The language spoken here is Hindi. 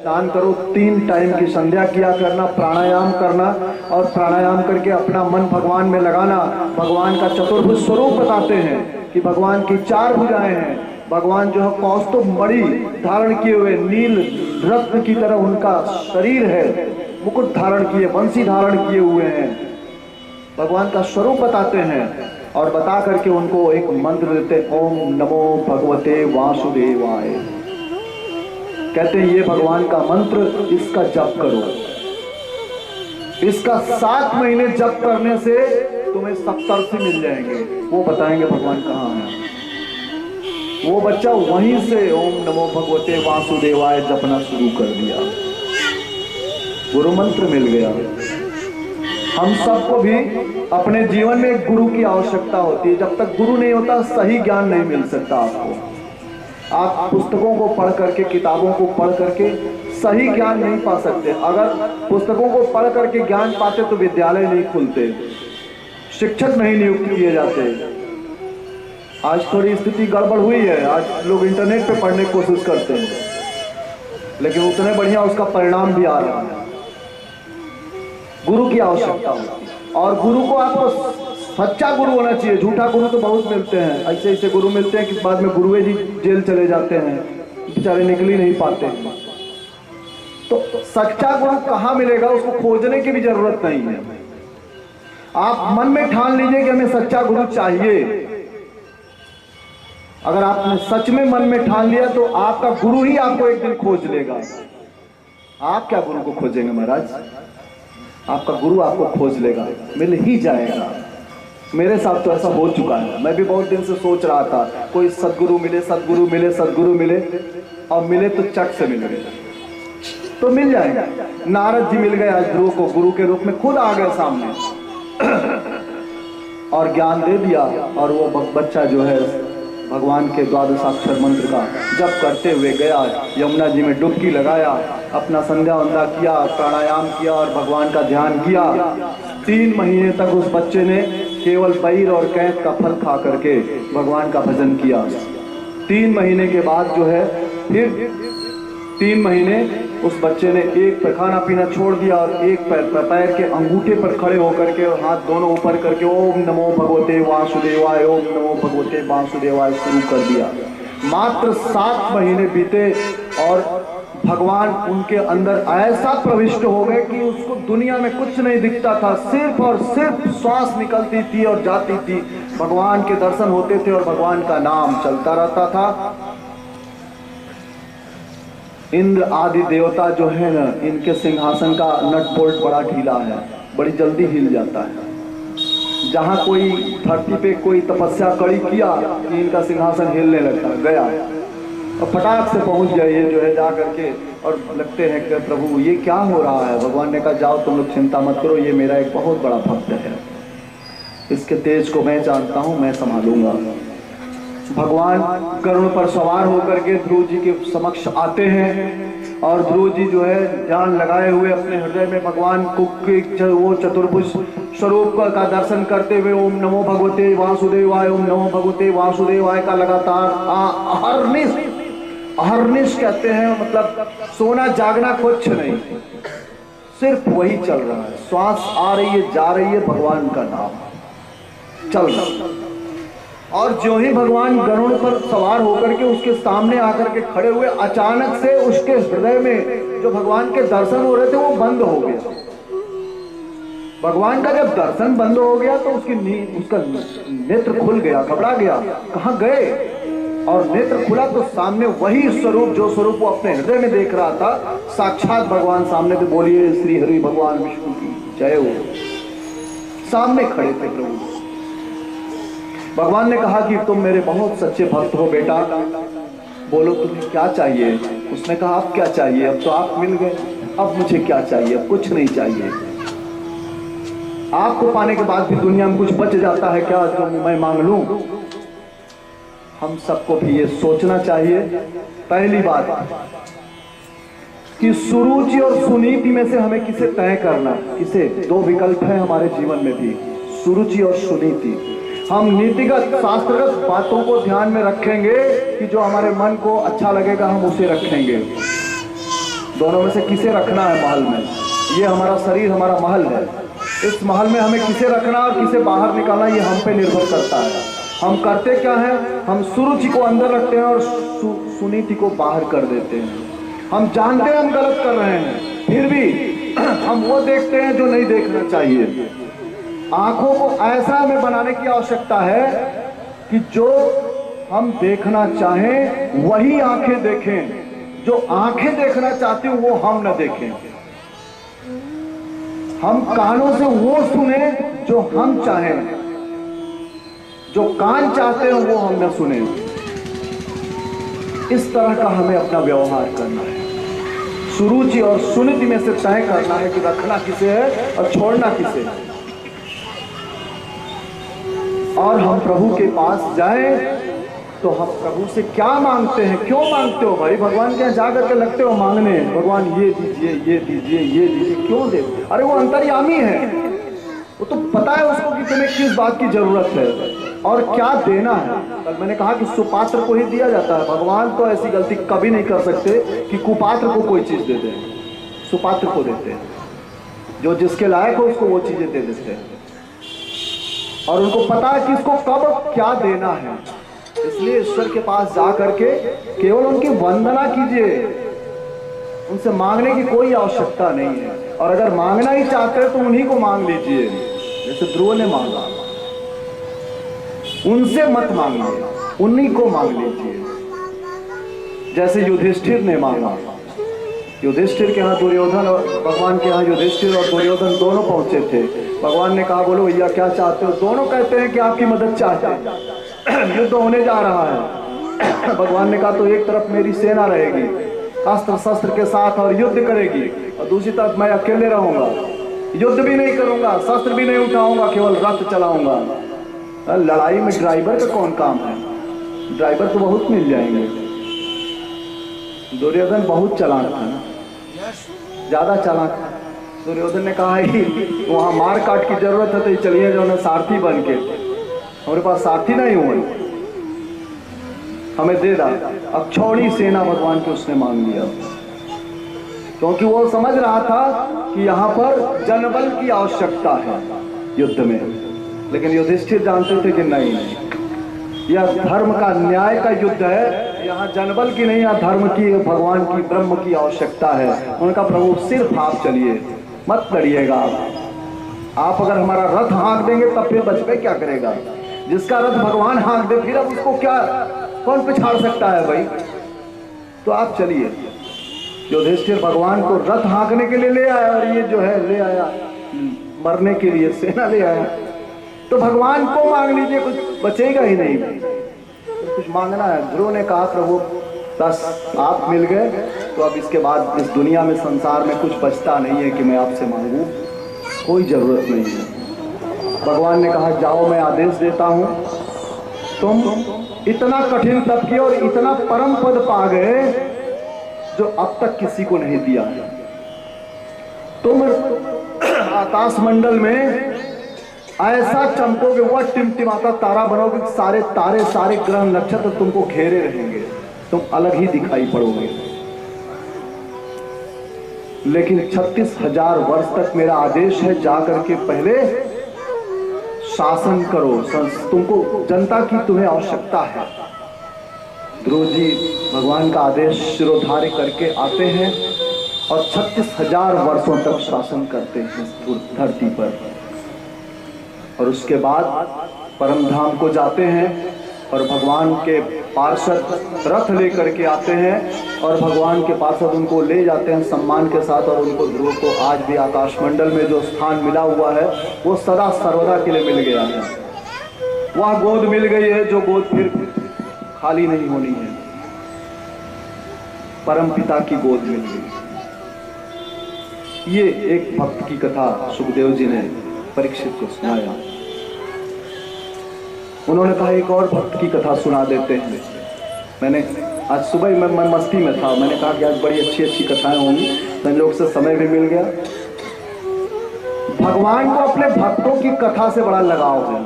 स्नान करो, 3 टाइम की संध्या किया करना, प्राणायाम करना और प्राणायाम करके अपना मन भगवान में लगाना। भगवान का चतुर्भुज स्वरूप बताते हैं कि भगवान की 4 भुजाएं हैं। भगवान जो है कौस्तुभ मणि धारण किए हुए, नील रत्न की तरह उनका शरीर है, मुकुट धारण किए, बंसी धारण किए हुए हैं। भगवान का स्वरूप बताते हैं और बता करके उनको एक मंत्र देते, ओम नमो भगवते वासुदेवाय। कहते हैं ये भगवान का मंत्र, इसका जप करो। इसका 7 महीने जप करने से तुम्हें सप्तर्षि मिल जाएंगे। वो बताएंगे भगवान कहाँ है। वो बच्चा वहीं से ओम नमो भगवते वासुदेवाय जपना शुरू कर दिया, गुरु मंत्र मिल गया। हम सबको भी अपने जीवन में एक गुरु की आवश्यकता होती है। जब तक गुरु नहीं होता सही ज्ञान नहीं मिल सकता आपको। आप पुस्तकों को पढ़ करके, किताबों को पढ़ करके सही ज्ञान नहीं पा सकते। अगर पुस्तकों को पढ़ करके ज्ञान पाते तो विद्यालय नहीं खुलते, शिक्षक नहीं नियुक्त किए जाते। आज थोड़ी स्थिति गड़बड़ हुई है, आज लोग इंटरनेट पे पढ़ने की कोशिश करते हैं, लेकिन उतने बढ़िया उसका परिणाम भी आ रहा है। गुरु की आवश्यकता होती है और गुरु को आपको सच्चा गुरु होना चाहिए। झूठा गुरु तो बहुत मिलते हैं, ऐसे ऐसे गुरु मिलते हैं कि बाद में गुरुए जी जेल चले जाते हैं, बेचारे निकल ही नहीं पाते। तो सच्चा गुरु कहाँ मिलेगा, उसको खोजने की भी जरूरत नहीं है। आप मन में ठान लीजिए कि हमें सच्चा गुरु चाहिए। अगर आपने सच में मन में ठान लिया तो आपका गुरु ही आपको एक दिन खोज लेगा। आप क्या गुरु को खोजेंगे महाराज, आपका गुरु आपको खोज लेगा, मिल ही जाएगा। मेरे साथ तो ऐसा हो चुका है। मैं भी बहुत दिन से सोच रहा था कोई सदगुरु मिले, सदगुरु मिले, सदगुरु मिले, और मिले तो चट से मिल गए। तो मिल जाएगा। नारद जी मिल गए आज ध्रुव को, गुरु के रूप में खुद आ गए सामने और ज्ञान दे दिया। और वो बच्चा जो है भगवान के 12 मंत्र का जप करते हुए गया, यमुना जी में डुबकी लगाया, अपना संध्या वंध्या किया, प्राणायाम किया और भगवान का ध्यान किया। 3 महीने तक उस बच्चे ने केवल बैर और कैंत का फल खा करके भगवान का भजन किया। 3 महीने के बाद जो है फिर 3 महीने उस बच्चे ने एक पे खाना पीना छोड़ दिया और एक पैर के अंगूठे पर खड़े होकर के और हाथ दोनों ऊपर करके ओम नमो भगवते वासुदेवाय, ओम नमो भगवते वासुदेवाय शुरू कर दिया। मात्र 7 महीने बीते और भगवान उनके अंदर ऐसा प्रविष्ट हो गए कि उसको दुनिया में कुछ नहीं दिखता था, सिर्फ और सिर्फ श्वास निकलती थी और जाती थी। भगवान के दर्शन होते थे और भगवान का नाम चलता रहता था। इंद्र आदि देवता जो है ना, इनके सिंहासन का नट बोल्ट बड़ा ढीला है, बड़ी जल्दी हिल जाता है। जहां कोई धरती पे कोई तपस्या कड़ी किया कि इनका सिंहासन हिलने लगता गया और फटाक से पहुंच गए ये जो है जा करके, और लगते हैं कि प्रभु ये क्या हो रहा है। भगवान ने कहा जाओ तुम लोग चिंता मत करो, ये मेरा एक बहुत बड़ा भक्त है, इसके तेज को मैं जानता हूं, मैं संभालूंगा। भगवान गरुड़ पर सवार होकर के ध्रुव जी के समक्ष आते हैं और ध्रुव जी जो है ध्यान लगाए हुए अपने हृदय में भगवान को वो चतुर्भुज स्वरूप का दर्शन करते हुए ओम नमो भगवते वासुदेवाय, ओम नमो भगवते वासुदेवाय का लगातार अहर्निश कहते हैं, मतलब सोना जागना कुछ नहीं, सिर्फ वही चल रहा है। श्वास आ रही है, जा रही है, भगवान का नाम चल रहा है। और जो ही भगवान गरुड़ पर सवार होकर के उसके सामने आकर के खड़े हुए, अचानक से उसके हृदय में जो भगवान के दर्शन हो रहे थे वो बंद हो गया। भगवान का जब दर्शन बंद हो गया तो उसका नेत्र खुल गया, घबरा गया, कहाँ गए। और नेत्र खुला तो सामने वही स्वरूप, जो स्वरूप वो अपने हृदय में देख रहा था, साक्षात भगवान सामने थे। बोलिए श्री हरि भगवान विष्णु की जय हो। सामने खड़े थे प्रभु। भगवान ने कहा कि तुम मेरे बहुत सच्चे भक्त हो बेटा, बोलो तुम्हें क्या चाहिए। उसने कहा अब क्या चाहिए, अब तो आप मिल गए, अब मुझे क्या चाहिए, अब कुछ नहीं चाहिए। आपको पाने के बाद भी दुनिया में कुछ बच जाता है क्या जो मैं मांग लूं। हम सबको भी ये सोचना चाहिए। पहली बात कि सुरुचि और सुनीति में से हमें किसे तय करना, किसे। 2 विकल्प है हमारे जीवन में भी, सुरुचि और सुनीति। हम नीतिगत शास्त्रगत बातों को ध्यान में रखेंगे कि जो हमारे मन को अच्छा लगेगा हम उसे रखेंगे। दोनों में से किसे रखना है महल में? ये हमारा शरीर हमारा महल है। इस महल में हमें किसे रखना और किसे बाहर निकालना, ये हम पे निर्भर करता है। हम करते क्या है, हम सुरुचि को अंदर रखते हैं और सुनीति को बाहर कर देते हैं। हम जानते हैं हम गलत कर रहे हैं, फिर भी हम वो देखते हैं जो नहीं देखना चाहिए। आंखों को ऐसा हमें बनाने की आवश्यकता है कि जो हम देखना चाहें वही आंखें देखें, जो आंखें देखना चाहती हूं वो हम न देखें। हम कानों से वो सुने जो हम चाहें, जो कान चाहते हैं वो हम न सुने। इस तरह का हमें अपना व्यवहार करना है। सुरुचि और सुनिधि में से तय करना है कि रखना किसे है और छोड़ना किसे है। और हम प्रभु के पास जाएं तो हम प्रभु से क्या मांगते हैं? क्यों मांगते हो भाई? भगवान के यहाँ जाकर के लगते हो मांगने, भगवान ये दीजिए, ये दीजिए, ये दीजिए। क्यों दे? अरे वो अंतर्यामी है, वो तो पता है उसको कि तुम्हें किस बात की जरूरत है और क्या देना है। कल मैंने कहा कि सुपात्र को ही दिया जाता है। भगवान तो ऐसी गलती कभी नहीं कर सकते कि कुपात्र को कोई चीज दे दें। सुपात्र को देते हैं, जो जिसके लायक हो उसको वो चीजें दे देते हैं। और उनको पता है कि इसको कब क्या देना है। इसलिए ईश्वर के पास जा करके केवल उनकी वंदना कीजिए, उनसे मांगने की कोई आवश्यकता नहीं है। और अगर मांगना ही चाहते हैं तो उन्हीं को मांग लीजिए, जैसे ध्रुव ने मांगा। उनसे मत मांगिए, उन्हीं को मांग लीजिए, जैसे युधिष्ठिर ने मांगा। युधिष्ठिर के यहाँ दुर्योधन और भगवान के यहाँ युधिष्ठिर और दुर्योधन दोनों पहुंचे थे। भगवान ने कहा बोलो भैया क्या चाहते हो? दोनों कहते हैं कि आपकी मदद चाहते हैं, युद्ध होने जा रहा है। भगवान ने कहा तो एक तरफ मेरी सेना रहेगी अस्त्र शस्त्र के साथ और युद्ध करेगी, और दूसरी तरफ मैं अकेले रहूंगा, युद्ध भी नहीं करूंगा, शस्त्र भी नहीं उठाऊंगा, केवल रथ चलाऊंगा। लड़ाई में ड्राइवर का कौन काम है? ड्राइवर तो बहुत मिल जाएंगे। दुर्योधन बहुत चालाक था ना, ज्यादा चालाक था। दुर्योधन ने कहा ही वहां मार काट की जरूरत है तो चलिए जो ना सारथी बन के, हमारे पास सारथी नहीं हुए, हमें दे दा। अब छौड़ी सेना भगवान के उसने मांग लिया, क्योंकि वो समझ रहा था कि यहाँ पर जनबल की आवश्यकता है युद्ध में। लेकिन युधिष्ठिर जानते थे कि नहीं, यह धर्म का न्याय का युद्ध है, यहाँ जनबल की नहीं, यहाँ धर्म की, भगवान की, ब्रह्म की आवश्यकता है। उनका प्रभु सिर्फ आप चलिए, मत लड़िएगा। आप अगर हमारा रथ हाँक देंगे तब फिर बचपे क्या करेगा? जिसका रथ भगवान हाँक दे फिर अब उसको क्या कौन पिछाड़ सकता है भाई? तो आप चलिए। युधिष्ठिर भगवान को रथ हाँकने के लिए ले आया और ये जो है ले आया मरने के लिए, सेना ले आया। तो भगवान को मांग लीजिए, कुछ बचेगा ही नहीं, तो कुछ मांगना है। ध्रुव ने कहा प्रभु बस आप मिल गए तो अब इसके बाद इस दुनिया में संसार में कुछ बचता नहीं है कि मैं आपसे मांगू, कोई जरूरत नहीं है। भगवान ने कहा जाओ मैं आदेश देता हूं, तुम इतना कठिन तप किए और इतना परम पद पा गए जो अब तक किसी को नहीं दिया है। तुम आकाश मंडल में ऐसा चमकोगे, वह टिमटिमाता तारा बनोगे, सारे तारे सारे ग्रह नक्षत्र तुमको घेरे रहेंगे, तुम अलग ही दिखाई पड़ोगे। लेकिन 36,000 वर्ष तक मेरा आदेश है जाकर के पहले शासन करो, तुमको जनता की तुम्हें आवश्यकता है। ध्रुव जी भगवान का आदेश शिरोधार्य करके आते हैं और 36,000 वर्षों तक शासन करते हैं धरती पर। और उसके बाद परम धाम को जाते हैं और भगवान के पार्षद रथ लेकर के आते हैं और भगवान के पार्षद उनको ले जाते हैं सम्मान के साथ। और उनको ध्रुव को आज भी आकाश मंडल में जो स्थान मिला हुआ है वो सदा सर्वदा के लिए मिल गया है। वह गोद मिल गई है जो गोद फिर खाली नहीं होनी है, परम पिता की गोद मिल गई। ये एक भक्त की कथा सुखदेव जी ने परीक्षित को सुनाया। उन्होंने कहा एक और भक्त की कथा सुना देते हैं। मैंने आज सुबह मैं मस्ती में था, मैंने कहा कि आज बड़ी अच्छी अच्छी कथाएं होंगी, मैं लोग से समय भी मिल गया। भगवान को अपने भक्तों की कथा से बड़ा लगाव है।